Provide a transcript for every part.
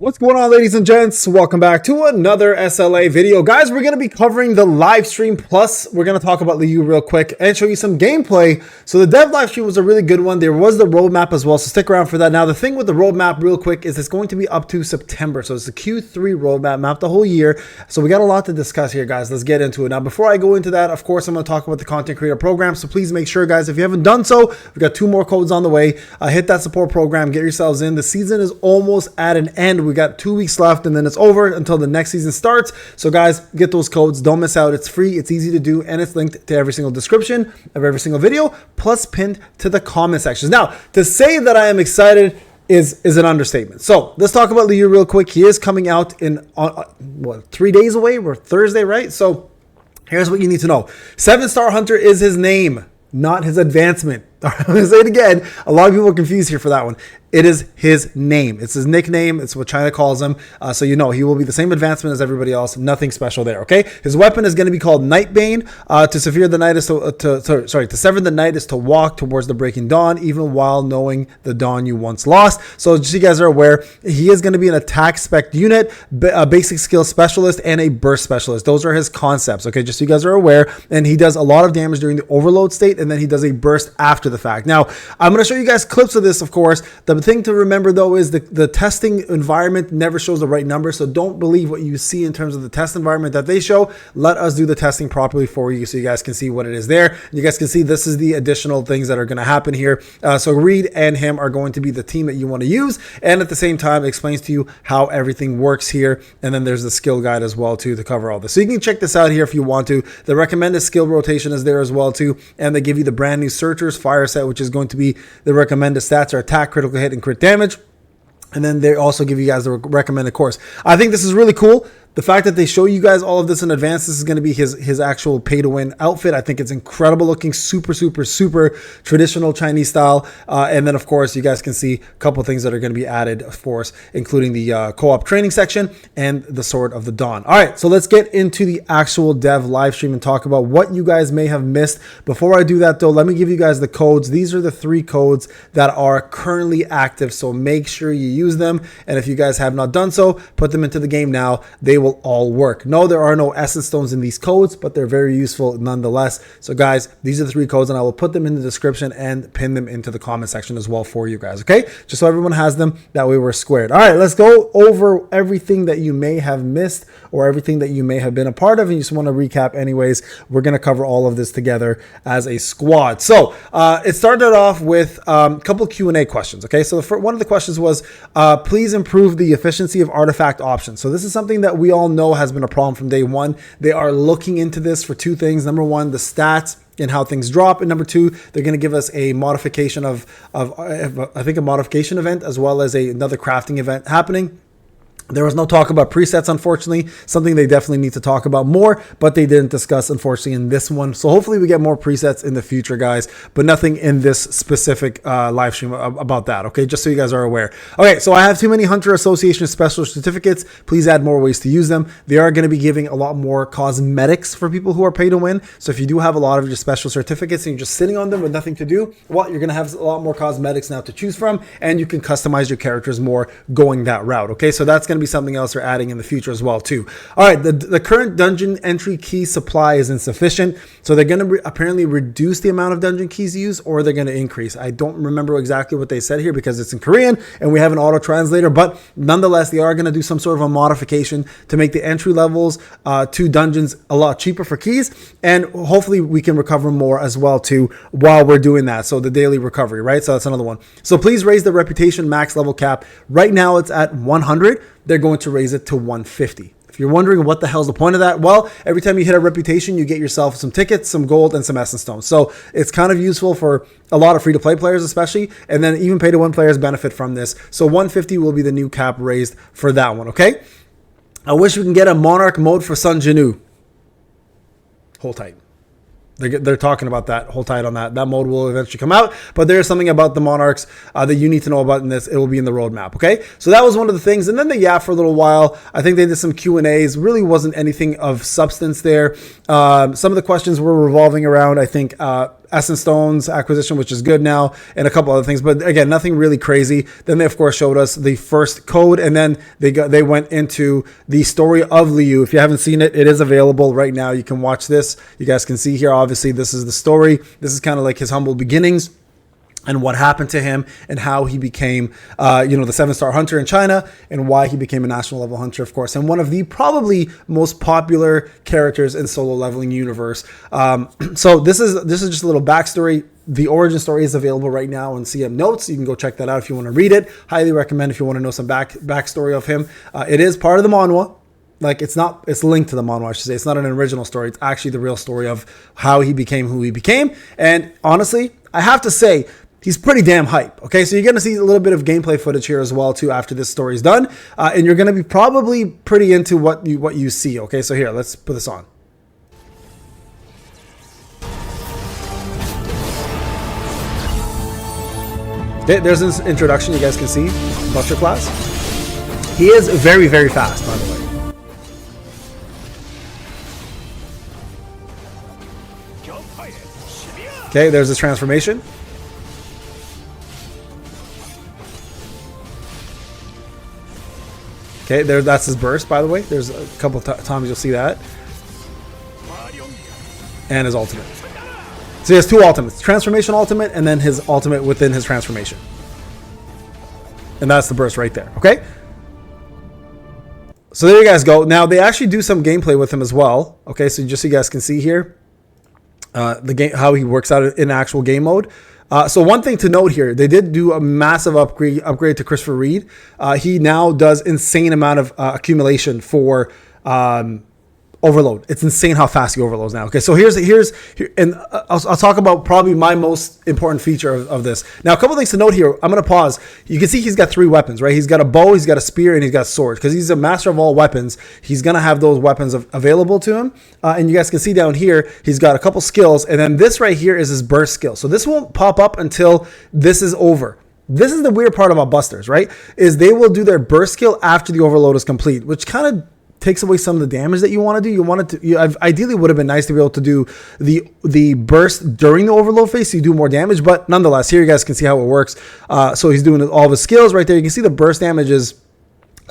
What's going on, ladies and gents? Welcome back to another SLA video. Guys, we're going to be covering the live stream, plus we're going to talk about Liu real quick and show you some gameplay. So the dev live stream was a really good one. There was the roadmap as well, so stick around for that. Now, the thing with the roadmap real quick is it's going to be up to September. So it's the Q3 roadmap, not the whole year. So we got a lot to discuss here, guys. Let's get into it. Now, before I go into that, of course, I'm going to talk about the content creator program. So please make sure, guys, if you haven't done so, we've got 2 more codes on the way. Hit that support program, get yourselves in. The season is almost at an end. We got 2 weeks left and then it's over until the next season starts. So guys, get those codes. Don't miss out. It's free. It's easy to do. And it's linked to every single description of every single video, plus pinned to the comment sections. Now, to say that I am excited is an understatement. So let's talk about Liu real quick. He is coming out in, 3 days away? We're Thursday, right? So here's what you need to know. 7-star Hunter is his name, not his advancement. I'm going to say it again. A lot of people are confused here for that one. It is his name. It's his nickname. It's what China calls him. So you know he will be the same advancement as everybody else. Nothing special there. Okay. His weapon is going to be called Nightbane. To sever the night is to sever the night is to walk towards the breaking dawn, even while knowing the dawn you once lost. So just so you guys are aware, he is going to be an attack spec unit, a basic skill specialist, and a burst specialist. Those are his concepts. Okay. Just so you guys are aware. And he does a lot of damage during the overload state, and then he does a burst after the fact. Now, I'm going to show you guys clips of this, of course. The thing to remember, though, is the testing environment never shows the right number. So don't believe what you see in terms of the test environment that they show. Let us do the testing properly for you so you guys can see what it is there. You guys can see this is the additional things that are going to happen here. So Reed and him are going to be the team that you want to use. And at the same time, it explains to you how everything works here. And then there's the skill guide as well, too, to cover all this. So you can check this out here if you want to. The recommended skill rotation is there as well, too. And they give you the brand new Searcher's Fire set, which is going to be the recommended stats are attack, critical hit, and crit damage. And then they also give you guys the recommended course. I think this is really cool. The fact that they show you guys all of this in advance, this is going to be his actual pay-to-win outfit. I think it's incredible looking, super traditional Chinese style. And then, of course, you guys can see a couple things that are going to be added, of course, including the co-op training section and the Sword of the Dawn. All right, so let's get into the actual dev live stream and talk about what you guys may have missed. Before I do that, though, let me give you guys the codes. These are the 3 codes that are currently active, so make sure you use them. And if you guys have not done so, put them into the game now. They will all work. No, there are no essence stones in these codes, but they're very useful nonetheless. So guys, these are the 3 codes and I will put them in the description and pin them into the comment section as well for you guys. Okay, just so everyone has them, that way we're squared. All right, let's go over everything that you may have missed or everything that you may have been a part of and you just want to recap anyways. We're going to cover all of this together as a squad. So it started off with a couple Q&A questions. Okay, so one of the questions was please improve the efficiency of artifact options. So this is something that we all know has been a problem from day one. They are looking into this for 2 things. Number 1, the stats and how things drop. And number 2, they're going to give us a modification of I think a modification event as well as another crafting event happening. There was no talk about presets, unfortunately, something they definitely need to talk about more, but they didn't discuss, unfortunately, in this one. So hopefully we get more presets in the future, guys, but nothing in this specific live stream about that, okay? Just so you guys are aware. Okay, so I have too many Hunter Association special certificates. Please add more ways to use them. They are going to be giving a lot more cosmetics for people who are pay to win. So if you do have a lot of your special certificates and you're just sitting on them with nothing to do, well, you're going to have a lot more cosmetics now to choose from, and you can customize your characters more going that route, okay? So that's going to be something else they're adding in the future as well too. All right, the current dungeon entry key supply is insufficient, so they're going to apparently reduce the amount of dungeon keys used, or they're going to increase. I don't remember exactly what they said here because it's in Korean and we have an auto translator, but nonetheless they are going to do some sort of a modification to make the entry levels to dungeons a lot cheaper for keys, and hopefully we can recover more as well too while we're doing that. So the daily recovery, right? So that's another one. So please raise the reputation max level cap. Right now it's at 100. They're going to raise it to 150. If you're wondering what the hell's the point of that, well, every time you hit a reputation, you get yourself some tickets, some gold, and some essence stones. So it's kind of useful for a lot of free-to-play players especially, and then even pay-to-win players benefit from this. So 150 will be the new cap raised for that one, okay? I wish we can get a Monarch mode for Sun Jinu. Hold tight. They're talking about that. Hold tight on that. That mode will eventually come out, but there's something about the Monarchs that you need to know about in this. It will be in the roadmap, okay? So that was one of the things, and then they yapped for a little while. I think they did some Q&As. Really wasn't anything of substance there. Some of the questions were revolving around, I think, Essence Stones acquisition, which is good now, and a couple other things. But again, nothing really crazy. Then they, of course, showed us the first code, and then they went into the story of Liu. If you haven't seen it, it is available right now. You can watch this. You guys can see here, obviously, this is the story. This is kind of like his humble beginnings and what happened to him and how he became, the 7-star hunter in China, and why he became a national level hunter, of course, and one of the probably most popular characters in solo leveling universe. So this is just a little backstory. The origin story is available right now on CM Notes. You can go check that out if you want to read it. Highly recommend if you want to know some backstory of him. It is part of the manhwa. Like it's linked to the manhwa, I should say. It's not an original story. It's actually the real story of how he became who he became. And honestly, I have to say, he's pretty damn hype. Okay, so you're going to see a little bit of gameplay footage here as well too after this story is done, and you're going to be probably pretty into what you see. Okay, so here, let's put this on. Okay, there's this introduction. You guys can see Buster class. He is very, very fast, by the way. Okay, there's this transformation. Okay, that's his burst, by the way. There's a couple times you'll see that. And his ultimate. So he has two ultimates. Transformation ultimate, and then his ultimate within his transformation. And that's the burst right there, okay? So there you guys go. Now, they actually do some gameplay with him as well. Okay, so just so you guys can see here, the game, how he works out in actual game mode. So one thing to note here, they did do a massive upgrade to Christopher Reed. He now does insane amount of accumulation for overload. It's insane how fast he overloads now. Okay, so here's and I'll talk about probably my most important feature of this. Now, a couple things to note here. I'm going to pause. You can see he's got 3 weapons, right? He's got a bow, he's got a spear, and he's got swords. Because he's a master of all weapons, he's going to have those weapons available to him. And you guys can see down here, he's got a couple skills. And then this right here is his burst skill. So this won't pop up until this is over. This is the weird part about Busters, right? Is they will do their burst skill after the overload is complete, which kind of takes away some of the damage that you want to do. You want it to, ideally would have been nice to be able to do the burst during the overload phase so you do more damage, but nonetheless, here you guys can see how it works. So he's doing all of his skills right there. You can see the burst damage is,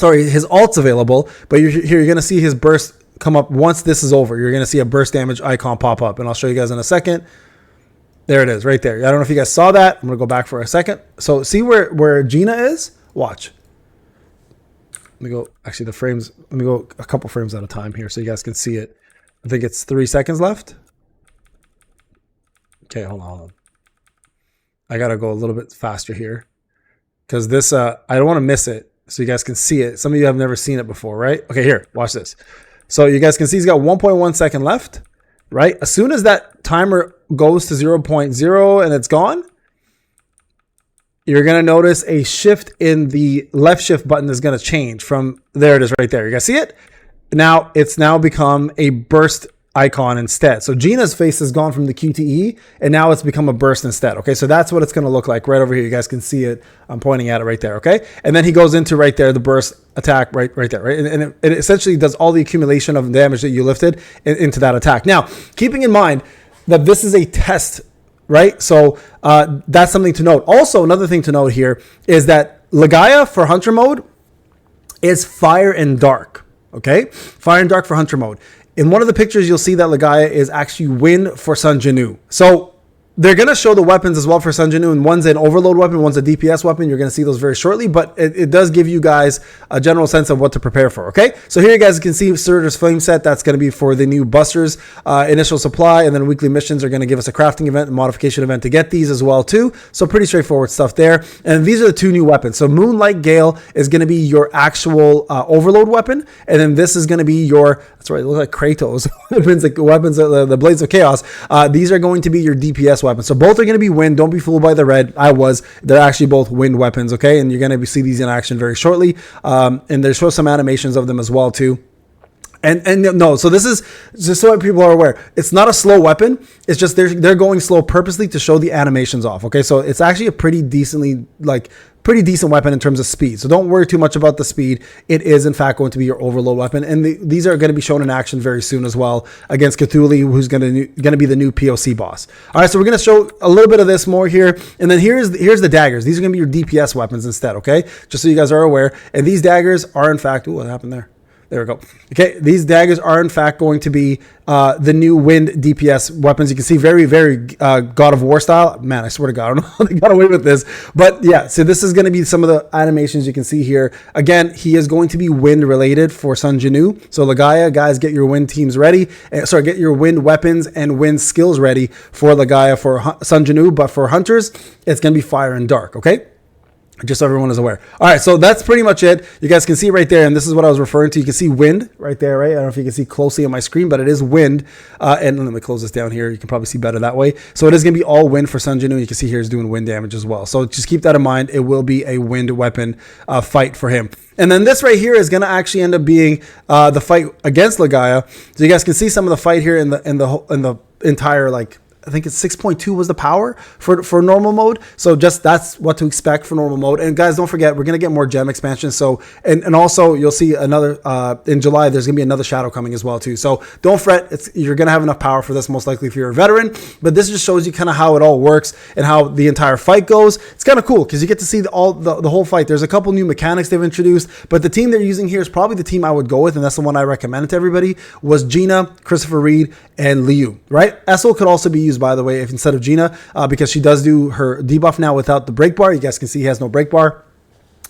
his ult's available, but here you're going to see his burst come up once this is over. You're going to see a burst damage icon pop up, and I'll show you guys in a second. There it is right there. I don't know if you guys saw that. I'm going to go back for a second. So see where Gina is? Watch. Let me go, actually the frames, let me go a couple frames at a time here so you guys can see it. I think it's 3 seconds left. Okay, hold on. I got to go a little bit faster here because this, I don't want to miss it so you guys can see it. Some of you have never seen it before, right? Okay, here, watch this. So you guys can see he's got 1.1 second left, right? As soon as that timer goes to 0.0 and it's gone, you're going to notice a shift in the left shift button is going to change from, there it is right there. You guys see it? Now, it's now become a burst icon instead. So Gina's face has gone from the QTE and now it's become a burst instead. Okay, so that's what it's going to look like right over here. You guys can see it. I'm pointing at it right there. Okay, and then he goes into right there, the burst attack right there, right? And it essentially does all the accumulation of damage that you lifted into that attack. Now, keeping in mind that this is a test, right? So that's something to note. Also, another thing to note here is that Legia for Hunter mode is Fire and Dark. Okay, Fire and Dark for Hunter mode. In one of the pictures, you'll see that Legia is actually Wind for Sun Jinu. So they're going to show the weapons as well for Sun Jinu, and one's an overload weapon, one's a DPS weapon. You're going to see those very shortly, but it does give you guys a general sense of what to prepare for, okay? So here you guys can see Surtur's Flame Set. That's going to be for the new Busters initial supply, and then weekly missions are going to give us a crafting event and modification event to get these as well, too. So pretty straightforward stuff there. And these are the 2 new weapons. So Moonlight Gale is going to be your actual overload weapon, and then this is going to be your, that's right, it looks like Kratos, weapons, the Blades of Chaos. These are going to be your DPS weapons. So both are going to be wind. Don't be fooled by the red. They're actually both wind weapons, okay? And you're going to see these in action very shortly. And they show some animations of them as well too. And no, so this is just so people are aware. It's not a slow weapon. It's just they're going slow purposely to show the animations off. Okay, so it's actually a pretty decently pretty decent weapon in terms of speed. So don't worry too much about the speed. It is in fact going to be your overload weapon, and these are going to be shown in action very soon as well against Cthulhu, who's going to be the new POC boss. All right, so we're going to show a little bit of this more here, and then here's the daggers. These are going to be your DPS weapons instead. Okay, just so you guys are aware. And these daggers are in fact, ooh, what happened there? There we go. Okay, these daggers are in fact going to be the new wind DPS weapons. You can see very, very God of War style. Man, I swear to God, I don't know how they got away with this. But yeah, so this is going to be some of the animations you can see here. Again, he is going to be wind related for Sun Jinu. So Legia, guys, get your wind teams ready. Get your wind weapons and wind skills ready for Legia for Sun Jinu. But for hunters, it's going to be fire and dark, okay? Just so everyone is aware. All right, so that's pretty much it. You guys can see right there, and this is what I was referring to. You can see wind right there, right? I don't know if you can see closely on my screen, but it is wind. And let me close this down here. You can probably see better that way. So it is going to be all wind for Sun Jinu. You can see here it's doing wind damage as well. So just keep that in mind. It will be a wind weapon fight for him. And then this right here is going to actually end up being the fight against Legia. So you guys can see some of the fight here in the entire, like, I think it's 6.2 was the power for normal mode. So just that's what to expect for normal mode. And guys, don't forget, we're going to get more gem expansions. So, and also you'll see another, in July, there's going to be another shadow coming as well too. So don't fret. You're going to have enough power for this most likely if you're a veteran, but this just shows you kind of how it all works and how the entire fight goes. It's kind of cool because you get to see the whole fight. There's a couple new mechanics they've introduced, but the team they're using here is probably the team I would go with. And that's the one I recommended to everybody was Gina, Christopher Reed, and Liu, right? Essel could also be used, by the way, if instead of Gina, because she does do her debuff now without the break bar. You guys can see he has no break bar.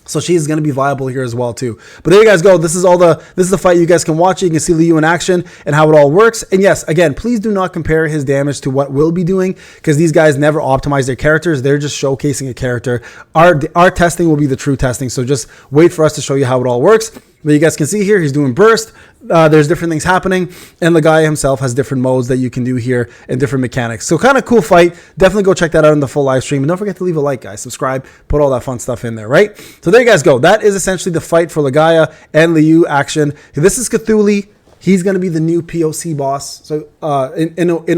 So she is going to be viable here as well too. But there you guys go. This is the fight you guys can watch. You can see Liu in action and how it all works. And yes, again, please do not compare his damage to what we'll be doing because these guys never optimize their characters. They're just showcasing a character. Our testing will be the true testing. So just wait for us to show you how it all works. But you guys can see here, he's doing burst. There's different things happening. And the guy himself has different modes that you can do here and different mechanics. So kind of cool fight. Definitely go check that out in the full live stream. And don't forget to leave a like, guys. Subscribe. Put all that fun stuff in there, right? So there you guys go. That is essentially the fight for Legia and Liu action. This is Cthulhu. He's going to be the new POC boss. So Inouye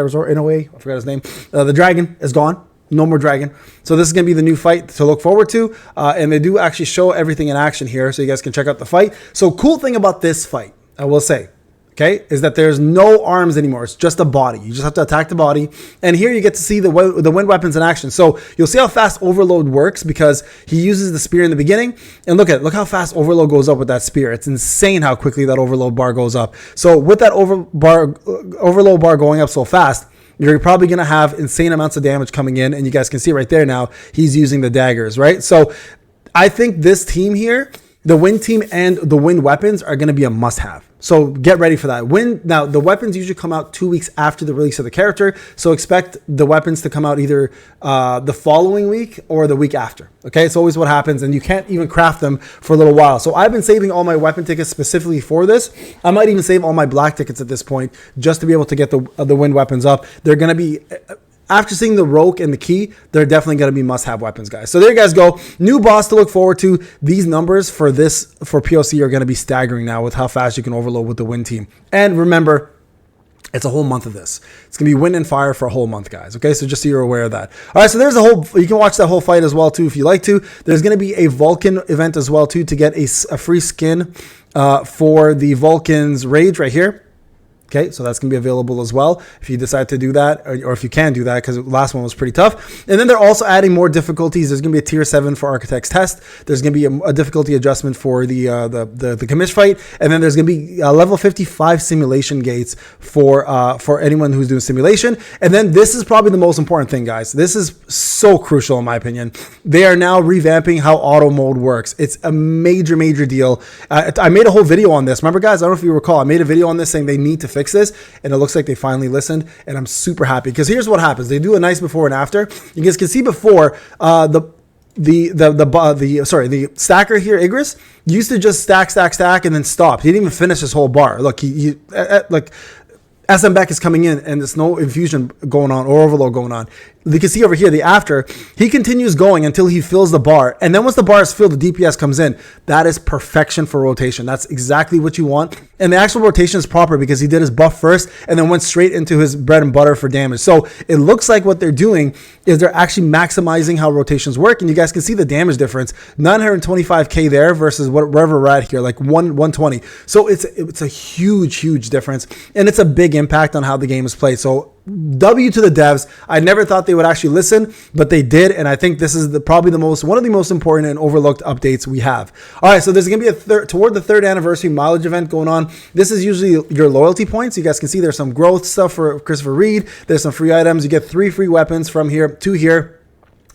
Resort, Inouye, I forgot his name. The dragon is gone. No more dragon. So this is going to be the new fight to look forward to. And they do actually show everything in action here. So you guys can check out the fight. So cool thing about this fight, I will say, okay, is that there's no arms anymore. It's just a body. You just have to attack the body. And here you get to see the wind weapons in action. So you'll see how fast Overload works because he uses the spear in the beginning. And look how fast Overload goes up with that spear. It's insane how quickly that Overload bar goes up. So with that Overload bar going up so fast, you're probably going to have insane amounts of damage coming in. And you guys can see right there now, he's using the daggers, right? So I think this team here, the wind team and the wind weapons are going to be a must-have. So get ready for that. Now, the weapons usually come out 2 weeks after the release of the character. So expect the weapons to come out either the following week or the week after. Okay, it's always what happens. And you can't even craft them for a little while. So I've been saving all my weapon tickets specifically for this. I might even save all my black tickets at this point just to be able to get the wind weapons up. They're going to be... After seeing the Roke and the Key, they're definitely going to be must-have weapons, guys. So there you guys go. New boss to look forward to. These numbers for POC are going to be staggering now with how fast you can overload with the wind team. And remember, it's a whole month of this. It's going to be wind and fire for a whole month, guys. Okay, so just so you're aware of that. All right, so there's you can watch that whole fight as well, too, if you like to. There's going to be a Vulcan event as well, too, to get a free skin for the Vulcan's Rage right here. Okay, so that's going to be available as well if you decide to do that, or if you can do that, because the last one was pretty tough. And then they're also adding more difficulties. There's going to be a tier 7 for Architect's Test. There's going to be a difficulty adjustment for the commish fight, and then there's going to be level 55 simulation gates for anyone who's doing simulation. And then this is probably the most important thing, guys. This is so crucial in my opinion. They are now revamping how auto mode works. It's a major deal. I made a whole video on this. Remember, guys? I don't know if you recall. I made a video on this saying they need to fix this, and it looks like they finally listened, and I'm super happy because here's what happens. They do a nice before and after. You guys can see before the stacker here, Igris, used to just stack and then stop. He didn't even finish his whole bar. Look, SM Beck is coming in and there's no infusion going on or overload going on. You can see over here the after. He continues going until he fills the bar. And then once the bar is filled, the DPS comes in. That is perfection for rotation. That's exactly what you want. And the actual rotation is proper because he did his buff first and then went straight into his bread and butter for damage. So it looks like what they're doing is they're actually maximizing how rotations work. And you guys can see the damage difference. 925k there versus wherever we're at here, like 120. So it's a huge difference. And it's a big impact on how the game is played. So W to the devs. I never thought they would actually listen, but they did, and I think this is probably one of the most important and overlooked updates we have. All right, so there's going to be toward the 3rd anniversary mileage event going on. This is usually your loyalty points. You guys can see there's some growth stuff for Christopher Reed. There's some free items. You get 3 free weapons from here, 2 here,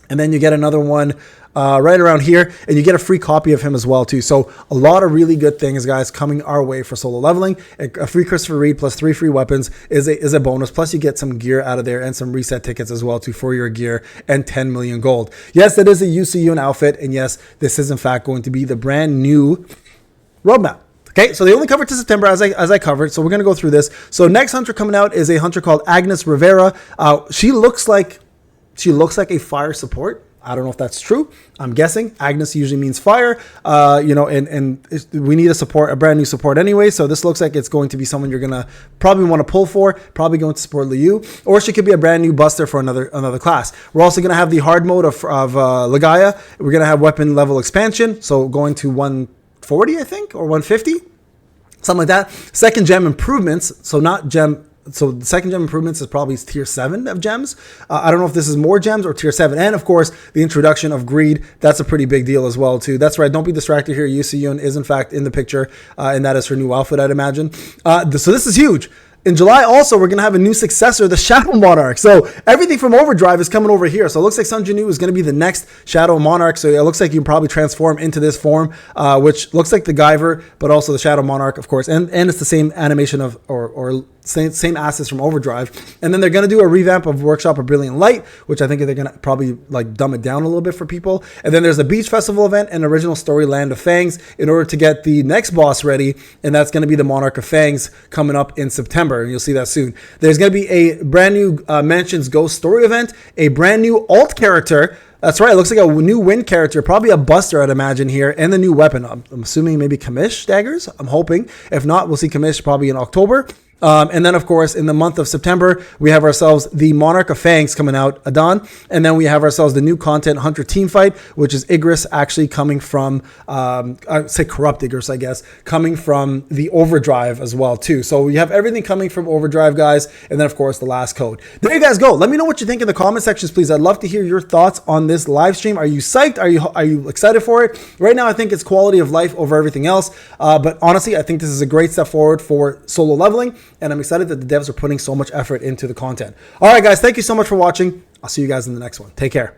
and then you get another one right around here, and you get a free copy of him as well too. So a lot of really good things, guys, coming our way for solo leveling. A free Christopher Reed plus 3 free weapons is a bonus. Plus you get some gear out of there and some reset tickets as well too for your gear and 10 million gold. Yes, that is a UCU outfit, and yes, this is in fact going to be the brand new roadmap. Okay, so they only covered to September as I covered, so we're going to go through this. So next hunter coming out is a hunter called Agnes Rivera. She looks like a fire support. I don't know if that's true. I'm guessing Agnes usually means fire, and we need a brand new support anyway. So this looks like it's going to be someone you're going to probably want to pull for, probably going to support Liu, or she could be a brand new buster for another class. We're also going to have the hard mode of Legia. We're going to have weapon level expansion. So going to 140, I think, or 150, something like that. Second gem improvements. So not gem. So the second gem improvements is probably tier 7 of gems. I don't know if this is more gems or tier 7. And of course, the introduction of greed. That's a pretty big deal as well too. That's right. Don't be distracted here. Yu Si-yun is in fact in the picture. And that is her new outfit, I'd imagine. So this is huge. In July, also, we're going to have a new successor, the Shadow Monarch. So everything from Overdrive is coming over here. So it looks like Sun Jinwoo is going to be the next Shadow Monarch. So it looks like you can probably transform into this form, which looks like the Guyver, but also the Shadow Monarch, of course. And it's the same animation of, or same assets from Overdrive. And then they're going to do a revamp of Workshop of Brilliant Light, which I think they're going to probably like dumb it down a little bit for people. And then there's a Beach Festival event and Original Story Land of Fangs in order to get the next boss ready. And that's going to be the Monarch of Fangs coming up in September. And you'll see that soon. There's going to be a brand new Mansions Ghost Story event, a brand new alt character. That's right. It looks like a new wind character, probably a buster, I'd imagine here, and the new weapon. I'm assuming maybe Kamish daggers. I'm hoping. If not, we'll see Kamish probably in October. And then, of course, in the month of September, we have ourselves the Monarch of Fangs coming out, Adon. And then we have ourselves the new content Hunter team fight, which is Igris actually coming from, I'd say Corrupt Igris, I guess, coming from the Overdrive as well, too. So we have everything coming from Overdrive, guys. And then, of course, the last code. There you guys go. Let me know what you think in the comment sections, please. I'd love to hear your thoughts on this live stream. Are you psyched? Are you excited for it? Right now, I think it's quality of life over everything else. But honestly, I think this is a great step forward for solo leveling. And I'm excited that the devs are putting so much effort into the content. All right, guys, thank you so much for watching. I'll see you guys in the next one. Take care.